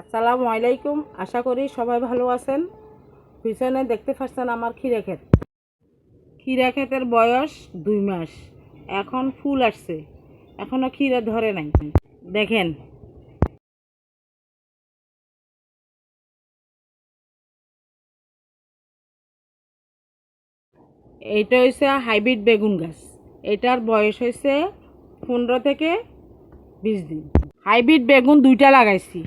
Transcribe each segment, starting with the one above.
আসসালামু আলাইকুম। আশা করি সবাই ভালো আছেন। পিছনে দেখতে পাচ্ছেন আমার ক্ষীরা ক্ষেত। ক্ষীরা ক্ষেতের বয়স 2 মাস। এখন ফুল আসছে, এখনো ক্ষীরা ধরে নাই। দেখেন, এইটা হচ্ছে হাইব্রিড বেগুন গাছ। এটার বয়স হয়েছে 15 থেকে 20 দিন। হাইব্রিড বেগুন 2টা লাগাইছি।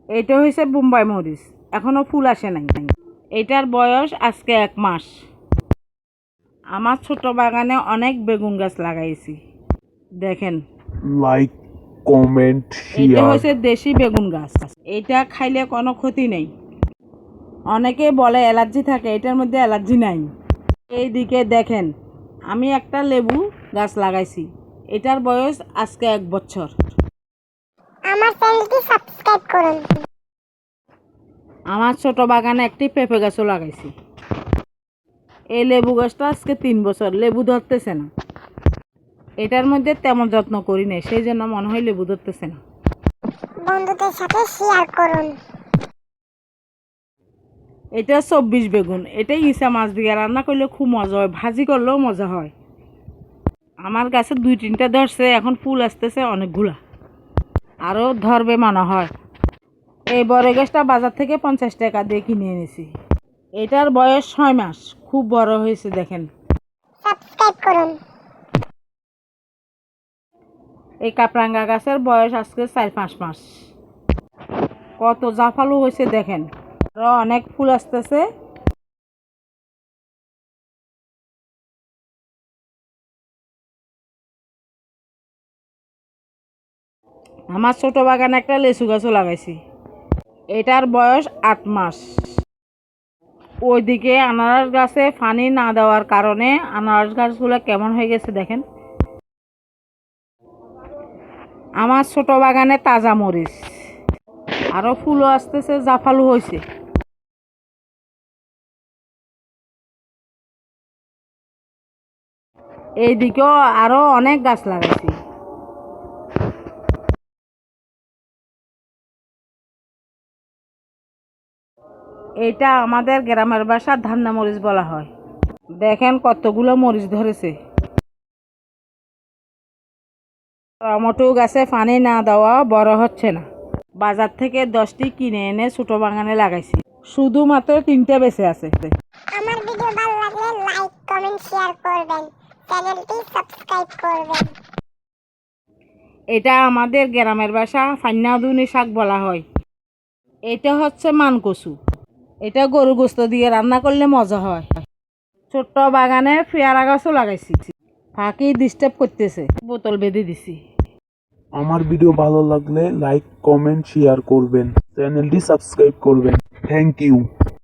এইটা হয়েছে বোম্বাই মরিচ, এখনো ফুল আসে নাই। এটার বয়স আজকে 1 মাস। আমার ছোট বাগানে অনেক বেগুন গাছ লাগাইছি। দেখেন, লাইক, কমেন্ট, এটা শেয়ার। হচ্ছে দেশি বেগুন গাছ। এটা খাইলে কোনো ক্ষতি নেই। অনেকে বলে অ্যালার্জি থাকে, এটার মধ্যে অ্যালার্জি নাই। এইদিকে দেখেন, আমি একটা লেবু গাছ লাগাইছি। এটার বয়স আজকে 1 বছর। আমার চ্যানেলটি সাবস্ক্রাইব করুন। আমার ছোট বাগানে একটি পেঁপে গাছও লাগাইছি। এই লেবু গাছটা আজকে 3 বছর, লেবু ধরতেছে না। এটার মধ্যে তেমন যত্ন করি নাই, সেই জন্য মনে হয় লেবু ধরতেছে না। বন্ধুদের সাথে শেয়ার করুন। এটা 24 বেগুন। এটাই ইসা মাছ দিয়ে রান্না করলে খুব মজা হয়, ভাজি করলেও মজা হয়। আমার গাছে 2-3টা ধরছে, এখন ফুল আসতেছে অনেকগুলা, আরও ধরবে মনে হয়। এই বড় গাছটা বাজার থেকে 50 টাকা দিয়ে কিনে এনেছি। এটার বয়স 6 মাস, খুব বড় হয়েছে দেখেন। সাবস্ক্রাইব করুন। এই কাপরাঙ্গা গাছের বয়স আজকে 4-5 মাস। কত জাফালু হয়েছে দেখেন, আরও অনেক ফুল আসতেছে। আমার ছোট বাগানে একটা লেচু গাছও লাগাইছি। এটার বয়স 8 মাস। ওইদিকে আনারস গাছে পানি না দেওয়ার কারণে আনারস গাছগুলো কেমন হয়ে গেছে দেখেন। আমার ছোট বাগানে তাজা মরিচ, আরও ফুলও আসতেছে, জাফালু হয়েছে। এইদিকেও আরও অনেক গাছ লাগাইছি। এইটা আমাদের গ্রামের ভাষায় ধান্না মরিচ বলা হয়। দেখেন কতগুলো মরিচ ধরেছে। টমেটো গাছে পানি না দেওয়া বড় হচ্ছে না। বাজার থেকে 10টি কিনে এনে ছোট বাগানে লাগাইছি, শুধুমাত্র 3টে বেঁচে আছে। আমার ভিডিও ভালো লাগলে লাইক, কমেন্ট, শেয়ার করবেন। চ্যানেলটি সাবস্ক্রাইব করবেন। এটা আমাদের গ্রামের ভাষা ফান্নাদুনি শাক বলা হয়। এটা হচ্ছে মানকচু। এটা গরু গোস্ত দিয়ে রান্না করলে মজা হয়। ছোট্ট বাগানে পেয়ারা গাছও লাগাইছি, ফাঁকি ডিস্টার্ব করতেছে, বোতল বেঁধে দিছি। আমার ভিডিও ভালো লাগলে লাইক, কমেন্ট, শেয়ার করবেন। চ্যানেলটি সাবস্ক্রাইব করবেন। Thank you.